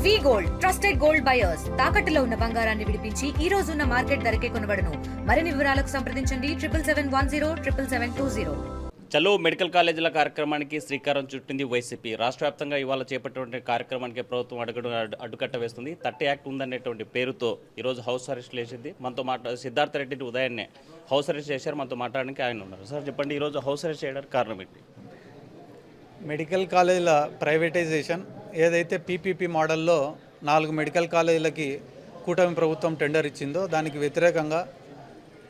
వి gold trusted gold buyers తాకట్టులో ఉన్న బంగారాన్ని విడిపించి ఈ రోజు ఉన్న మార్కెట్ ధరకే కొనబడును. మరిన్ని వివరాలకు సంప్రదించండి 77107720. చలో మెడికల్ కాలేజీల కార్యక్రమానికి శ్రీకారం చుట్టింది వైసీపీ. రాష్ట్ర వ్యాప్తంగా ఇవాళ చేపట్టినటువంటి కార్యక్రమానికి ప్రభుత్వం అడ్డుకట్ట వేస్తుంది. 30 యాక్ట్ ఉందనేటువంటి పేరుతో ఈరోజు హౌస్ అరెస్ట్ చేసింది. మనతో సిద్ధార్థ రెడ్డిని ఉదయాన్నే హౌస్ అరెస్ట్ చేశారు. మనతో మాట్లాడడానికి ఆయన ఉన్నారు. సార్ చెప్పండి, ఈరోజు హౌస్ అరెస్ట్ చేయడానికి కారణం ఏంటి? మెడికల్ కాలేజీల ప్రైవేటైజేషన్ ఏదైతే పీపీపీ మోడల్లో 4 మెడికల్ కాలేజీలకి కూటమి ప్రభుత్వం టెండర్ ఇచ్చిందో దానికి వ్యతిరేకంగా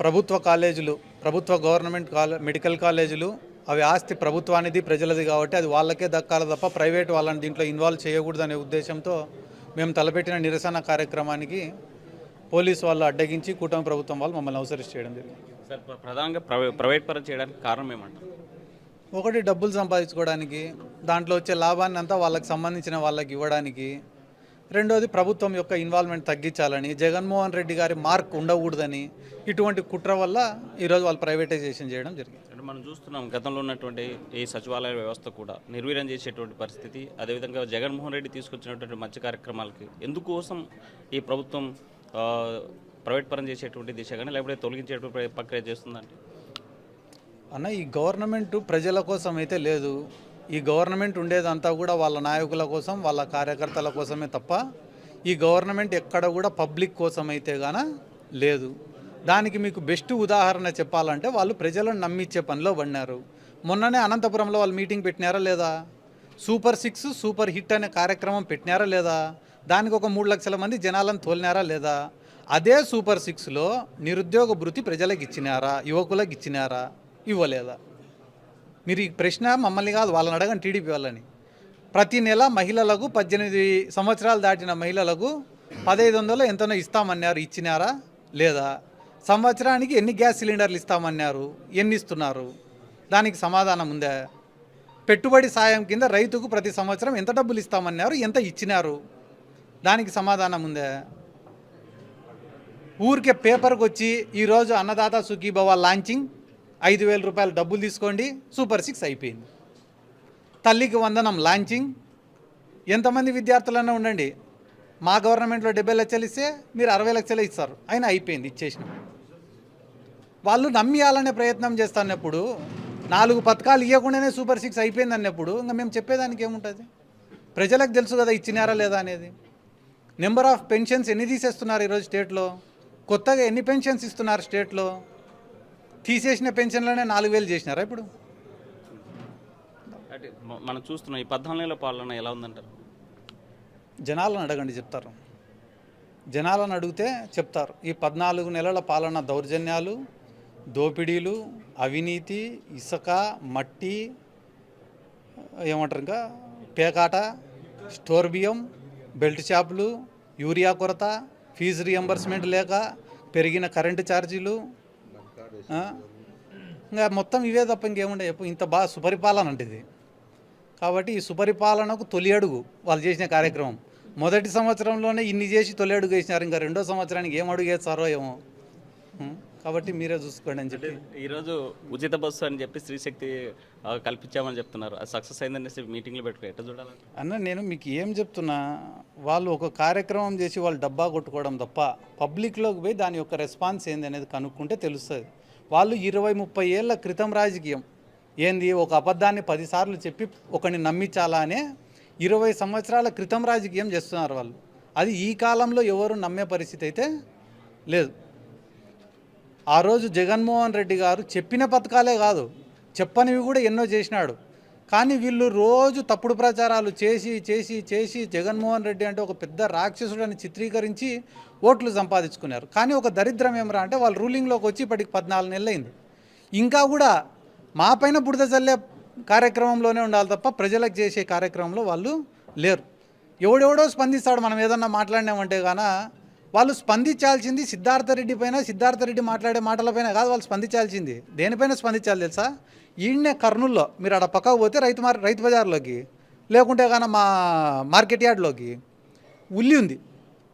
ప్రభుత్వ కాలేజీలు, ప్రభుత్వ గవర్నమెంట్ మెడికల్ కాలేజీలు అవి ఆస్తి ప్రభుత్వానిది, ప్రజలది కాబట్టి అది వాళ్ళకే దక్కాలి తప్ప ప్రైవేట్ వాళ్ళని దీంట్లో ఇన్వాల్వ్ చేయకూడదనే ఉద్దేశంతో మేము తలపెట్టిన నిరసన కార్యక్రమానికి పోలీసు వాళ్ళు అడ్డగించి కూటమి ప్రభుత్వం వాళ్ళు మమ్మల్ని అవసరం చేయడం జరిగింది. సార్, ప్రధానంగా ప్రైవేట్ పరం చేయడానికి కారణం ఏమంటారు? ఒకటి, డబ్బులు సంపాదించుకోవడానికి, దాంట్లో వచ్చే లాభాన్ని అంతా వాళ్ళకి సంబంధించిన వాళ్ళకి ఇవ్వడానికి. రెండోది, ప్రభుత్వం యొక్క ఇన్వాల్వ్మెంట్ తగ్గించాలని, జగన్మోహన్ రెడ్డి గారి మార్క్ ఉండకూడదని, ఇటువంటి కుట్ర వల్ల ఈరోజు వాళ్ళు ప్రైవేటైజేషన్ చేయడం జరిగింది. అంటే మనం చూస్తున్నాం, గతంలో ఉన్నటువంటి ఈ సచివాలయ వ్యవస్థ కూడా నిర్వీర్యం చేసేటువంటి పరిస్థితి. అదేవిధంగా జగన్మోహన్ రెడ్డి తీసుకొచ్చినటువంటి మంచి కార్యక్రమాలకి ఎందుకోసం ఈ ప్రభుత్వం ప్రైవేట్ పరం చేసేటువంటి దిశగానే లేకపోతే తొలగించేటువంటి ప్రక్రియ చేస్తుందంటే అన్న, ఈ గవర్నమెంట్ ప్రజల కోసం అయితే లేదు. ఈ గవర్నమెంట్ ఉండేదంతా కూడా వాళ్ళ నాయకుల కోసం, వాళ్ళ కార్యకర్తల కోసమే తప్ప ఈ గవర్నమెంట్ ఎక్కడ కూడా పబ్లిక్ కోసం అయితే గాన లేదు. దానికి మీకు బెస్ట్ ఉదాహరణ చెప్పాలంటే వాళ్ళు ప్రజలను నమ్మించే పనిలో పడినారు. మొన్ననే అనంతపురంలో వాళ్ళు మీటింగ్ పెట్టినారా లేదా? సూపర్ 6 సూపర్ హిట్ అనే కార్యక్రమం పెట్టినారా లేదా? దానికి ఒక 3 లక్షల మంది జనాలను తోలినారా లేదా? అదే సూపర్ 6లో నిరుద్యోగ భృతి ప్రజలకు ఇచ్చినారా? యువకులకు ఇచ్చినారా? ఇవ్వలేదా? మీరు ఈ ప్రశ్న మమ్మల్ని కాదు, వాళ్ళని అడగండి, టీడీపీ వాళ్ళని. ప్రతి నెల మహిళలకు 18 సంవత్సరాలు దాటిన మహిళలకు 1500 ఎంతనో ఇస్తామన్నారు, ఇచ్చినారా లేదా? సంవత్సరానికి ఎన్ని గ్యాస్ సిలిండర్లు ఇస్తామన్నారు, ఎన్ని ఇస్తున్నారు? దానికి సమాధానం ఉందా? పెట్టుబడి సాయం కింద రైతుకు ప్రతి సంవత్సరం ఎంత డబ్బులు ఇస్తామన్నారు, ఎంత ఇచ్చినారు? దానికి సమాధానం ఉందా? ఊరికే పేపర్కి వచ్చి ఈరోజు అన్నదాత సుఖీభవ లాంచింగ్ 5,000 రూపాయలు డబ్బులు తీసుకోండి, సూపర్ 6 అయిపోయింది. తల్లికి వందనం లాంచింగ్. ఎంతమంది విద్యార్థులన్నా ఉండండి, మా గవర్నమెంట్లో 70 లక్షలు ఇస్తే మీరు 60 లక్షలు ఇస్తారు, అయినా అయిపోయింది, ఇచ్చేసినాం. వాళ్ళు నమ్మియాలనే ప్రయత్నం చేస్తున్నప్పుడు 4 పథకాలు ఇవ్వకుండానే సూపర్ 6 అయిపోయింది అన్నప్పుడు ఇంకా మేము చెప్పేదానికి ఏముంటుంది? ప్రజలకు తెలుసు కదా ఇచ్చినారా లేదా అనేది. నెంబర్ ఆఫ్ పెన్షన్స్ ఎన్ని తీసేస్తున్నారు ఈరోజు స్టేట్లో? కొత్తగా ఎన్ని పెన్షన్స్ ఇస్తున్నారు స్టేట్లో? తీసేసిన పెన్షన్లోనే 4,000 చేసినారా ఇప్పుడు? అంటే మనం చూస్తున్నాం, ఈ 14 నెలల పాలన ఎలా ఉందంటారు? జనాలను అడగండి, చెప్తారు. జనాలను అడిగితే చెప్తారు. ఈ 14 నెలల పాలన దౌర్జన్యాలు, దోపిడీలు, అవినీతి, ఇసుక, మట్టి, ఏమంటారు ఇంకా పేకాట, స్టోర్ బియ్యం, బెల్ట్ షాపులు, యూరియా కొరత, ఫీజు రియంబర్స్మెంట్ లేక, పెరిగిన కరెంటు ఛార్జీలు, ఇంకా మొత్తం ఇవే తప్ప ఇంకేముండే చెప్పు. ఇంత బాగా సుపరిపాలన అంటే ఇది. కాబట్టి ఈ సుపరిపాలనకు తొలి అడుగు వాళ్ళు చేసిన కార్యక్రమం. మొదటి సంవత్సరంలోనే ఇన్ని చేసి తొలి అడుగు వేసినారు, ఇంకా రెండో సంవత్సరానికి ఏం అడుగు వేస్తారో ఏమో. కాబట్టి మీరే చూసుకోండి అని చెప్పి ఈరోజు ఉచిత బస్సు అని చెప్పి స్త్రీశక్తి కల్పించామని చెప్తున్నారు. అది సక్సెస్ అయిందనేసి మీటింగ్లో పెట్టుకుని ఎట్లా చూడాలి అన్న? నేను మీకు ఏం చెప్తున్నా, వాళ్ళు ఒక కార్యక్రమం చేసి వాళ్ళు డబ్బా కొట్టుకోవడం తప్ప పబ్లిక్లోకి పోయి దాని యొక్క రెస్పాన్స్ ఏంది అనేది కనుక్కుంటే తెలుస్తుంది. వాళ్ళు 20-30 ఏళ్ళ క్రితం రాజకీయం ఏంది, ఒక అబద్ధాన్ని 10 సార్లు చెప్పి ఒకరిని నమ్మించాలా అనే 20 సంవత్సరాల క్రితం రాజకీయం చేస్తున్నారు వాళ్ళు. అది ఈ కాలంలో ఎవరు నమ్మే పరిస్థితి అయితే లేదు. ఆ రోజు జగన్మోహన్ రెడ్డి గారు చెప్పిన పథకాలే కాదు, చెప్పనివి కూడా ఎన్నో చేసినాడు. కానీ వీళ్ళు రోజు తప్పుడు ప్రచారాలు చేసి చేసి చేసి జగన్మోహన్ రెడ్డి అంటే ఒక పెద్ద రాక్షసుడని చిత్రీకరించి ఓట్లు సంపాదించుకున్నారు. కానీ ఒక దరిద్రం ఏమరా అంటే వాళ్ళు రూలింగ్లోకి వచ్చి ఇప్పటికి 14 నెలలు అయింది. ఇంకా కూడా మా పైన బురద చల్లే కార్యక్రమంలోనే ఉండాలి తప్ప ప్రజలకు చేసే కార్యక్రమంలో వాళ్ళు లేరు. ఎవడెవడో స్పందిస్తాడు మనం ఏదన్నా మాట్లాడినామంటే గాన. వాళ్ళు స్పందించాల్సింది సిద్ధార్థ రెడ్డి పైన, సిద్ధార్థ రెడ్డి మాట్లాడే మాటలపైన కాదు వాళ్ళు స్పందించాల్సింది. దేనిపైన స్పందించాలి తెలుసా? ఈయన్నే కర్నూల్లో మీరు ఆడ పక్కకు పోతే రైతు బజార్లోకి, లేకుంటే కానీ మా మార్కెట్ యార్డ్లోకి ఉల్లి ఉంది.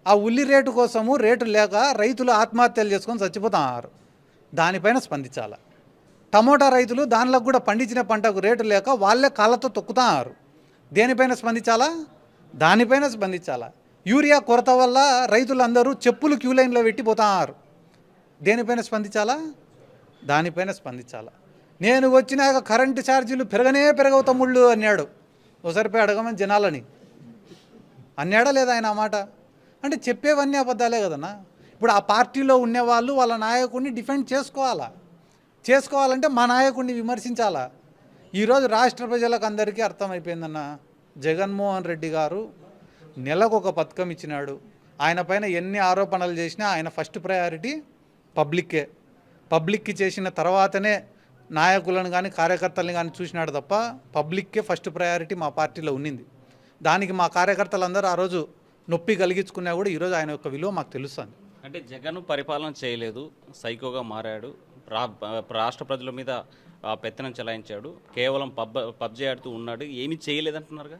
ఆ ఉల్లి రేటు కోసము రేటు లేక రైతులు ఆత్మహత్యలు చేసుకొని చచ్చిపోతున్నారు. దానిపైన స్పందించాలి. టమోటా రైతులు దానిలో కూడా పండించిన పంటకు రేటు లేక వాళ్ళే కాళ్ళతో తొక్కుతున్నారు. దేనిపైన స్పందించాలా? దానిపైన స్పందించాలా. యూరియా కొరత వల్ల రైతులందరూ చెప్పులు క్యూ లైన్లో పెట్టిపోతారు. దేనిపైన స్పందించాలా? దానిపైన స్పందించాలా. నేను వచ్చినాక కరెంటు ఛార్జీలు పెరగవు తమ్ముళ్ళు అన్నాడు. ఒకసారిపోయి అడగమని జనాలని అన్నాడా లేదా ఆయన ఆ మాట? అంటే చెప్పేవన్నీ అబద్ధాలే కదన్నా. ఇప్పుడు ఆ పార్టీలో ఉండేవాళ్ళు వాళ్ళ నాయకుడిని డిఫెండ్ చేసుకోవాలంటే మా నాయకుడిని విమర్శించాలా. ఈరోజు రాష్ట్ర ప్రజలకు అందరికీ అర్థమైపోయిందన్న, జగన్మోహన్ రెడ్డి గారు నెలకు ఒక పథకం ఇచ్చినాడు. ఆయన పైన ఎన్ని ఆరోపణలు చేసినా ఆయన ఫస్ట్ ప్రయారిటీ పబ్లిక్కి చేసిన తర్వాతనే నాయకులను కానీ కార్యకర్తలను కానీ చూసినాడు తప్ప పబ్లిక్కే ఫస్ట్ ప్రయారిటీ మా పార్టీలో ఉన్నింది. దానికి మా కార్యకర్తలందరూ ఆ రోజు నొప్పి కలిగించుకున్నా కూడా ఈరోజు ఆయన యొక్క విలువ మాకు తెలుస్తుంది. అంటే జగన్ పరిపాలన చేయలేదు, సైకోగా మారాడు, రాష్ట్ర ప్రజల మీద పెత్తనం చెలాయించాడు, కేవలం పబ్జీ ఆడుతూ ఉన్నాడు, ఏమీ చేయలేదంటున్నారుగా.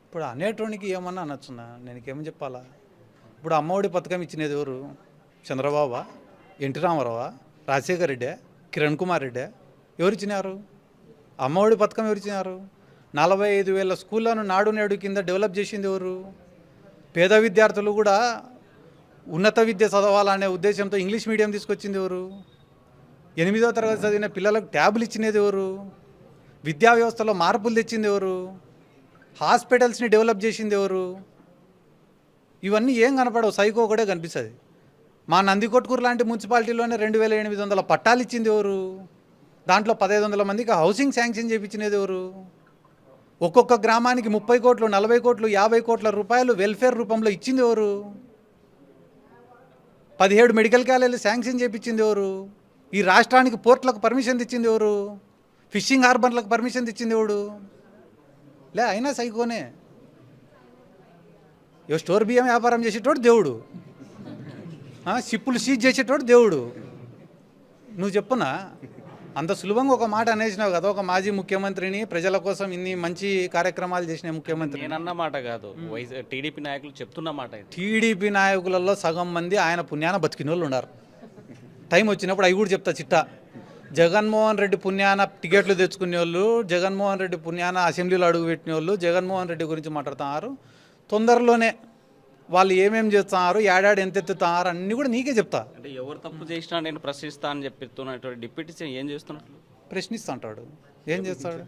ఇప్పుడు అనేటోనికి ఏమన్నా అనొచ్చున్నా, నేను ఏమని చెప్పాలా? ఇప్పుడు అమ్మఒడి పథకం ఇచ్చినది ఎవరు? చంద్రబాబా, ఎన్టీ రామారావా, రాజశేఖర్ రెడ్డి, కిరణ్ కుమార్ రెడ్డి? ఎవరు ఇచ్చినారు? అమ్మఒడి పథకం ఎవరు ఇచ్చినారు? 45,000 స్కూళ్ళను నాడు నేడు కింద డెవలప్ చేసింది ఎవరు? పేద విద్యార్థులు కూడా ఉన్నత విద్య చదవాలనే ఉద్దేశంతో ఇంగ్లీష్ మీడియం తీసుకొచ్చింది ఎవరు? 8వ తరగతి చదివిన పిల్లలకు ట్యాబులు ఇచ్చినది ఎవరు? విద్యా వ్యవస్థలో మార్పులు తెచ్చింది ఎవరు? హాస్పిటల్స్ని డెవలప్ చేసింది ఎవరు? ఇవన్నీ ఏం కనపడవు, సైకో కూడా కనిపిస్తుంది. మా నందికొట్కూరు లాంటి మున్సిపాలిటీలోనే 2,800 పట్టాలు ఇచ్చింది ఎవరు? దాంట్లో 1,500 మందికి హౌసింగ్ శాంక్షన్ చేయించినది ఎవరు? ఒక్కొక్క గ్రామానికి 30 కోట్లు, 40 కోట్లు, 50 కోట్ల రూపాయలు వెల్ఫేర్ రూపంలో ఇచ్చింది ఎవరు? 17 మెడికల్ కాలేజీలు శాంక్షన్ చేయించింది ఎవరు? ఈ రాష్ట్రానికి పోర్ట్లకు పర్మిషన్ తెచ్చింది ఎవరు? ఫిషింగ్ హార్బర్లకు పర్మిషన్ తెచ్చింది ఎవడు? అయినా సైకోనే. స్టోర్ బియ్యం వ్యాపారం చేసేటోడు దేవుడు, షిప్పులు సీజ్ చేసేటోడు దేవుడు. నువ్వు చెప్పునా? అంత సులభంగా ఒక మాట అనేసినావు కదా, ఒక మాజీ ముఖ్యమంత్రిని, ప్రజల కోసం ఇన్ని మంచి కార్యక్రమాలు చేసిన ముఖ్యమంత్రి. నేనన్న మాట కాదు, టీడీపీ నాయకులు చెప్తున్న మాట. టీడీపీ నాయకులలో సగం మంది ఆయన పుణ్యాన బతికిన వాళ్ళు ఉన్నారు. టైం వచ్చినప్పుడు అవి కూడా చెప్తా చిట్టా. జగన్మోహన్ రెడ్డి పుణ్యాన టికెట్లు తెచ్చుకునే వాళ్ళు, జగన్మోహన్ రెడ్డి పుణ్యాన అసెంబ్లీలో అడుగుపెట్టిన వాళ్ళు జగన్మోహన్ రెడ్డి గురించి మాట్లాడుతున్నారు. తొందరలోనే వాళ్ళు ఏమేమి చేస్తున్నారు, ఏడాడు ఎంత ఎత్తుతున్నారు అన్నీ కూడా నీకే చెప్తా. అంటే ఎవరు తప్పు చేసినా నేను ప్రశ్నిస్తా అని చెప్తున్నటువంటి డిప్యూటీ సీఎం ఏం చేస్తున్నట్లు ప్రశ్నిస్తూ ఉంటాడు. ఏం చేస్తాడు?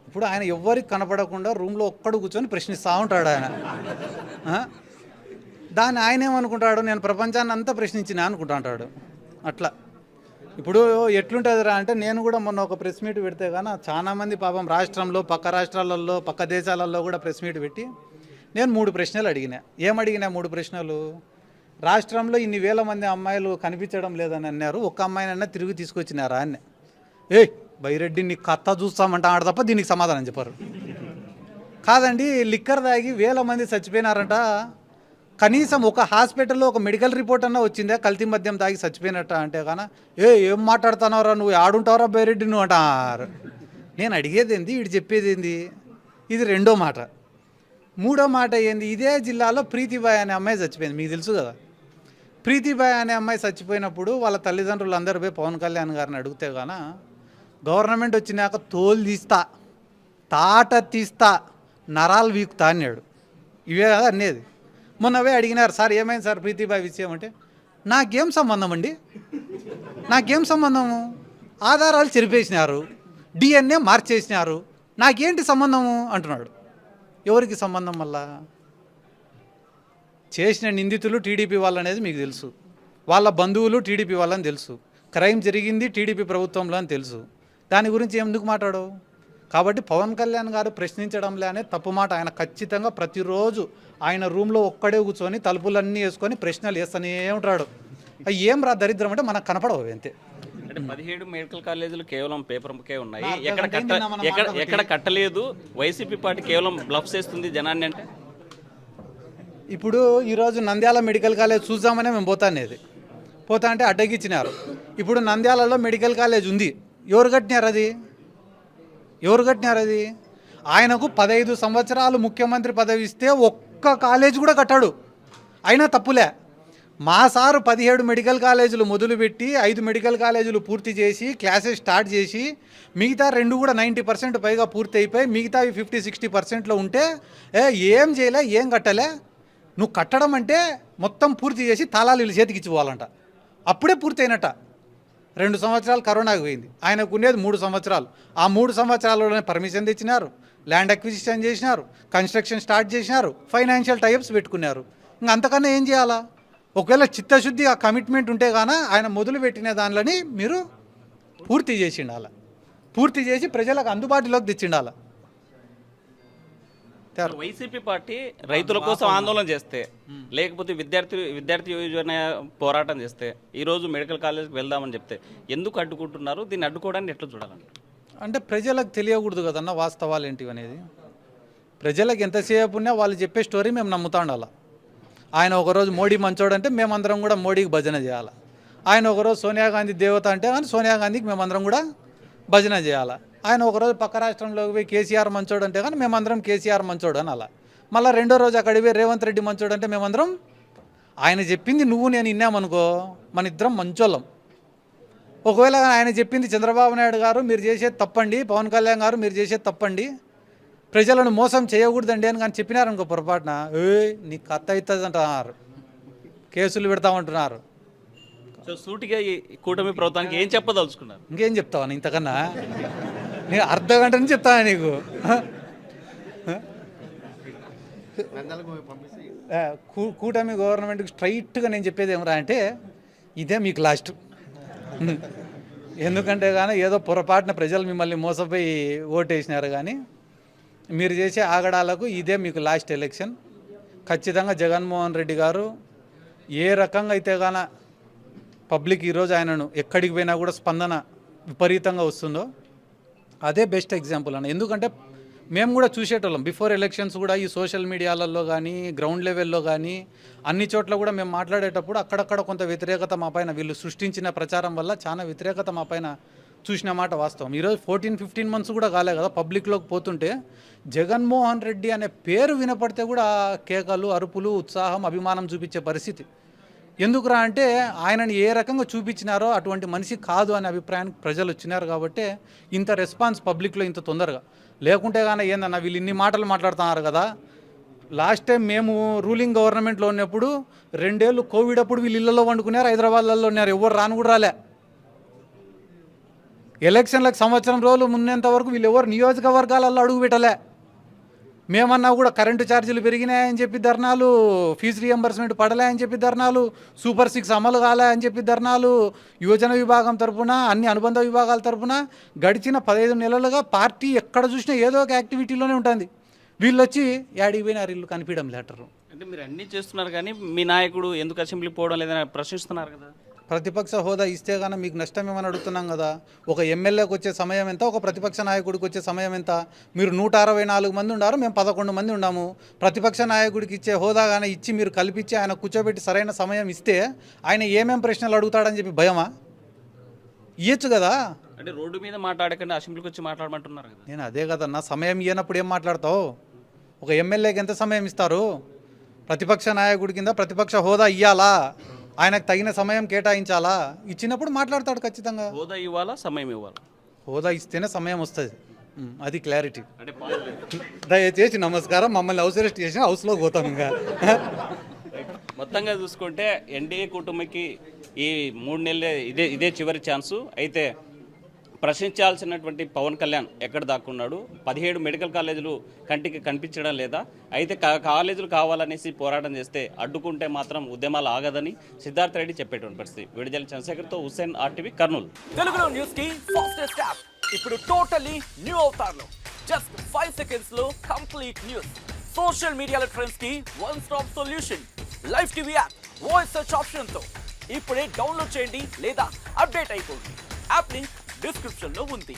ఇప్పుడు ఆయన ఎవ్వరికి కనపడకుండా రూమ్లో ఒక్కడు కూర్చొని ప్రశ్నిస్తూ ఉంటాడు ఆయన. దాన్ని ఆయన ఏమనుకుంటాడు, నేను ప్రపంచాన్ని అంతా ప్రశ్నించిన అనుకుంటా అంటాడు. అట్లా ఇప్పుడు ఎట్లుంటుందిరా అంటే, నేను కూడా మొన్న ఒక ప్రెస్ మీట్ పెడితే కానీ చాలామంది పాపం రాష్ట్రంలో, పక్క రాష్ట్రాలలో, పక్క దేశాలలో కూడా ప్రెస్ మీట్ పెట్టి నేను 3 ప్రశ్నలు అడిగినా. ఏమడిగినా 3 ప్రశ్నలు? రాష్ట్రంలో ఇన్ని వేల మంది అమ్మాయిలు కనిపించడం లేదని అన్నారు, ఒక్క అమ్మాయినన్నా తిరిగి తీసుకొచ్చినారా అని. బైరెడ్డి నీ కథ చూస్తామంట తప్ప దీనికి సమాధానం చెప్పారు. కాదండి, లిక్కర్ తాగి వేల మంది చచ్చిపోయినారంట, కనీసం ఒక హాస్పిటల్లో ఒక మెడికల్ రిపోర్ట్ అన్నా వచ్చిందా కల్తీ మద్యం తాగి చచ్చిపోయినట్ట అంటే కానీ ఏం మాట్లాడుతున్నావురా నువ్వు, ఆడుంటావురా బైరెడ్డి నువ్వు అంటారు. నేను అడిగేది ఏంది, వీడు చెప్పేది ఏంది? ఇది రెండో మాట. మూడో మాట ఏంది, ఇదే జిల్లాలో ప్రీతిబాయ్ అనే అమ్మాయి చచ్చిపోయింది, మీకు తెలుసు కదా. ప్రీతిబాయ్ అనే అమ్మాయి చచ్చిపోయినప్పుడు వాళ్ళ తల్లిదండ్రులు అందరూ పోయి పవన్ కళ్యాణ్ గారిని అడిగితే గాన గవర్నమెంట్ వచ్చినాక తోలు తీస్తా, తాట తీస్తా, నరాలు వీకుతా అన్నాడు. ఇవే కదా అనేది. మొన్నవే అడిగినారు, సార్ ఏమైంది సార్ ప్రీతిబాయ్ విషయం అంటే, నాకేం సంబంధం అండి, నాకేం సంబంధము, ఆధారాలు చెరిపేసినారు, DNA మార్చేసినారు, నాకేంటి సంబంధము అంటున్నాడు. ఎవరికి సంబంధం? వల్ల చేసిన నిందితులు టీడీపీ వాళ్ళు అనేది మీకు తెలుసు, వాళ్ళ బంధువులు టీడీపీ వాళ్ళని తెలుసు, క్రైమ్ జరిగింది టీడీపీ ప్రభుత్వంలో అని తెలుసు. దాని గురించి ఎందుకు మాట్లాడవు? కాబట్టి పవన్ కళ్యాణ్ గారు ప్రశ్నించడంలే అనే తప్పు మాట. ఆయన ఖచ్చితంగా ప్రతిరోజు ఆయన రూమ్లో ఒక్కడే కూర్చొని తలుపులన్నీ వేసుకొని ప్రశ్నలు వేస్తూనే ఉంటాడు. ఏం రా దరిద్రం అంటే మనకు కనపడవు అంతే. అంటే 17 మెడికల్ కాలేజీలు కేవలం పేపర్కే ఉన్నాయి, ఎక్కడ కట్టలేదు. వైసీపీ పార్టీ కేవలం బ్లఫ్స్ చేస్తుంది జనాన్ని. అంటే ఇప్పుడు ఈరోజు నంద్యాల మెడికల్ కాలేజ్ చూద్దామనే మేము పోతా అంటే అడ్డగిచ్చినారు. ఇప్పుడు నంద్యాలలో మెడికల్ కాలేజ్ ఉంది, ఎవరు కట్టినారు అది? ఆయనకు 15 సంవత్సరాలు ముఖ్యమంత్రి పదవి ఇస్తే ఒక్క కాలేజ్ కూడా కట్టాడు, అయినా తప్పులే. మా సారు 17 మెడికల్ కాలేజీలు మొదలుపెట్టి 5 మెడికల్ కాలేజీలు పూర్తి చేసి క్లాసెస్ స్టార్ట్ చేసి మిగతా 2 కూడా 90% పైగా పూర్తి అయిపోయి మిగతా 50-60%లో ఉంటే ఏం చేయలే, ఏం కట్టలే. నువ్వు కట్టడం అంటే మొత్తం పూర్తి చేసి తాళాలు వీళ్ళ చేతికి ఇచ్చిపోవాలంట. అప్పుడే పూర్తి అయినట్ట. 2 సంవత్సరాలు కరోనాకు పోయింది, ఆయనకు ఉండేది 3 సంవత్సరాలు. ఆ 3 సంవత్సరాల్లోనే పర్మిషన్ తెచ్చినారు, ల్యాండ్ అక్విజిషన్ చేసినారు, కన్స్ట్రక్షన్ స్టార్ట్ చేసినారు, ఫైనాన్షియల్ టైప్స్ పెట్టుకున్నారు. ఇంకా అంతకన్నా ఏం చేయాలా? ఒకవేళ చిత్తశుద్ధి ఆ కమిట్మెంట్ ఉంటే గాన ఆయన మొదలు పెట్టిన దానిలని మీరు పూర్తి చేసిండాల, పూర్తి చేసి ప్రజలకు అందుబాటులోకి తెచ్చిండాల. వైసీపీ పార్టీ రైతుల కోసం ఆందోళన చేస్తే, లేకపోతే విద్యార్థి యోజన పోరాటం చేస్తే, ఈరోజు మెడికల్ కాలేజ్కి వెళ్దామని చెప్తే ఎందుకు అడ్డుకుంటున్నారు? దీన్ని అడ్డుకోవడానికి ఎట్లా చూడాలంటే అంటే ప్రజలకు తెలియకూడదు కదన్న వాస్తవాలు ఏంటివి అనేది. ప్రజలకు ఎంతసేపు ఉన్నా వాళ్ళు చెప్పే స్టోరీ మేము నమ్ముతా ఉండాలి. ఆయన ఒకరోజు మోడీ మంచోడు అంటే మేమందరం కూడా మోడీకి భజన చేయాలి. ఆయన ఒకరోజు సోనియా గాంధీ దేవత అంటే కానీ సోనియా గాంధీకి మేమందరం కూడా భజన చేయాలి. ఆయన ఒకరోజు పక్క రాష్ట్రంలోకి పోయి కేసీఆర్ మంచోడు అంటే కానీ మేమందరం కేసీఆర్ మంచోడు అని అలా. మళ్ళీ రెండో రోజు అక్కడికి పోయి రేవంత్ రెడ్డి మంచోడు అంటే మేమందరం ఆయన చెప్పింది నువ్వు నేను విన్నామనుకో మన ఇద్దరం మంచోళ్ళం. ఒకవేళ ఆయన చెప్పింది చంద్రబాబు నాయుడు గారు మీరు చేసేది తప్పండి, పవన్ కళ్యాణ్ గారు మీరు చేసేది తప్పండి, ప్రజలను మోసం చేయకూడదండి అని కానీ చెప్పినారనుకో పొరపాటున నీకు కథ అవుతుంది అంటున్నారు, కేసులు పెడతామంటున్నారు. సో సూటిగా ఈ కూటమి ప్రభుత్వానికి ఏం చెప్పదలుచుకున్నారు? ఇంకేం చెప్తావా ఇంతకన్నా? నేను అర్ధగంట నుంచి చెప్తాను నీకు. కూటమి గవర్నమెంట్కి స్ట్రైట్గా నేను చెప్పేది ఏమరా అంటే ఇదే మీకు లాస్ట్. ఎందుకంటే కానీ ఏదో పొరపాటున ప్రజలు మిమ్మల్ని మోసపోయి ఓటేసినారు, కానీ మీరు చేసే ఆగడాలకు ఇదే మీకు లాస్ట్ ఎలక్షన్. ఖచ్చితంగా జగన్మోహన్ రెడ్డి గారు ఏ రకంగా అయితే గాన పబ్లిక్ ఈరోజు ఆయనను ఎక్కడికి పోయినా కూడా స్పందన విపరీతంగా వస్తుందో అదే బెస్ట్ ఎగ్జాంపుల్ అన్న. ఎందుకంటే మేము కూడా చూసేటోళ్ళం బిఫోర్ ఎలక్షన్స్ కూడా ఈ సోషల్ మీడియాలలో కానీ గ్రౌండ్ లెవెల్లో కానీ అన్ని చోట్ల కూడా మేము మాట్లాడేటప్పుడు అక్కడక్కడ కొంత వ్యతిరేకత మా పైన వీళ్ళు సృష్టించిన ప్రచారం వల్ల చాలా వ్యతిరేకత మా పైన చూసిన మాట వాస్తవం. ఈరోజు 14-15 మంత్స్ కూడా కాలే కదా పబ్లిక్లోకి పోతుంటే జగన్మోహన్ రెడ్డి అనే పేరు వినపడితే కూడా కేకలు, అరుపులు, ఉత్సాహం, అభిమానం చూపించే పరిస్థితి. ఎందుకురా అంటే ఆయనని ఏ రకంగా చూపించినారో అటువంటి మనిషి కాదు అనే అభిప్రాయానికి ప్రజలు వచ్చినారు కాబట్టి ఇంత రెస్పాన్స్ పబ్లిక్లో ఇంత తొందరగా. లేకుంటే కానీ ఏందన్నా వీళ్ళు ఇన్ని మాటలు మాట్లాడుతున్నారు కదా. లాస్ట్ టైం మేము రూలింగ్ గవర్నమెంట్లో ఉన్నప్పుడు 2 ఏళ్ళు కోవిడ్ అప్పుడు వీళ్ళు ఇళ్లలో వండుకున్నారు, హైదరాబాద్లలో ఉన్నారు, ఎవరు రాను కూడా రాలే. ఎలక్షన్లకు సంవత్సరం రోజులు మున్నేంత వరకు వీళ్ళు ఎవరు నియోజకవర్గాలలో అడుగు పెట్టలే. మేమన్నా కూడా కరెంటు ఛార్జీలు పెరిగినాయని చెప్పి ధర్నాలు, ఫీజు రియంబర్స్మెంట్ పడలే అని చెప్పి ధర్నాలు, సూపర్ 6 అమలు కాలే అని చెప్పి ధర్నాలు, యువజన విభాగం తరఫున అన్ని అనుబంధ విభాగాల తరఫున గడిచిన 15 నెలలుగా పార్టీ ఎక్కడ చూసినా ఏదో ఒక యాక్టివిటీలోనే ఉంటుంది. వీళ్ళు వచ్చి యాడికి పోయినారు ఇల్లు కనిపించడం లెటరు. అంటే మీరు అన్నీ చేస్తున్నారు కానీ మీ నాయకుడు ఎందుకు అసెంబ్లీ పోవడం లేదని ప్రశ్నిస్తున్నారు కదా. ప్రతిపక్ష హోదా ఇస్తే కానీ మీకు నష్టం ఏమని అడుగుతున్నాం కదా. ఒక ఎమ్మెల్యేకి వచ్చే సమయం ఎంత, ఒక ప్రతిపక్ష నాయకుడికి వచ్చే సమయం ఎంత? మీరు 164 మంది ఉన్నారు, మేము 11 మంది ఉన్నాము. ప్రతిపక్ష నాయకుడికి ఇచ్చే హోదా కానీ ఇచ్చి మీరు కల్పించి ఆయన కూర్చోబెట్టి సరైన సమయం ఇస్తే ఆయన ఏమేం ప్రశ్నలు అడుగుతాడని చెప్పి భయమా? ఇయ్యచ్చు కదా. అంటే రోడ్డు మీద మాట్లాడకుండా అసెంబ్లీకి వచ్చి మాట్లాడమంటున్నారు కదా. నేను అదే కదన్నా, సమయం ఇవ్వనప్పుడు ఏం మాట్లాడతావు? ఒక ఎమ్మెల్యేకి ఎంత సమయం ఇస్తారు? ప్రతిపక్ష నాయకుడి కింద ప్రతిపక్ష హోదా ఇవ్వాలా, ఆయనకు తగిన సమయం కేటాయించాలా, ఇచ్చినప్పుడు మాట్లాడతాడు ఖచ్చితంగా. హోదా ఇవ్వాలా, సమయం ఇవ్వాలా? హోదా ఇస్తేనే సమయం వస్తుంది, అది క్లారిటీ. దయచేసి నమస్కారం, మమ్మల్ని హౌస్ అరెస్ట్ చేసి హౌస్లో పోతాం. ఇంకా మొత్తంగా చూసుకుంటే ఎన్డీఏ కూటమికి ఈ 3 నెలలే ఇదే చివరి ఛాన్సు. అయితే ప్రశ్నించాల్సినటువంటి పవన్ కళ్యాణ్ ఎక్కడ దాక్కున్నాడు? 17 మెడికల్ కాలేజీలు కంటికి కనిపించడం లేదా? అయితే కాలేజీలు కావాలనేసి పోరాటం చేస్తే అడ్డుకుంటే మాత్రం ఉద్యమాలు ఆగదని సిద్ధార్థ రెడ్డి చెప్పేటువంటి పరిస్థితి. విడుదల చంద్రశేఖర్తో హుస్సేన్, RTV, కర్నూలు. తెలుగులో న్యూస్ కి ఫాస్టెస్ట్ యాప్ ఇప్పుడు టోటల్లీ న్యూ అవతార్లో. జస్ట్ 5 సెకండ్స్ లో కంప్లీట్ న్యూస్, సోషల్ మీడియాలో ట్రెండ్స్ కి one stop solution, live TV app, voice search option తో ఇప్పుడే డౌన్లోడ్ చేయండి లేదా అప్డేట్ అయిపోండి. యాప్ లింక్ డిస్క్రిప్షన్ లో ఉంది.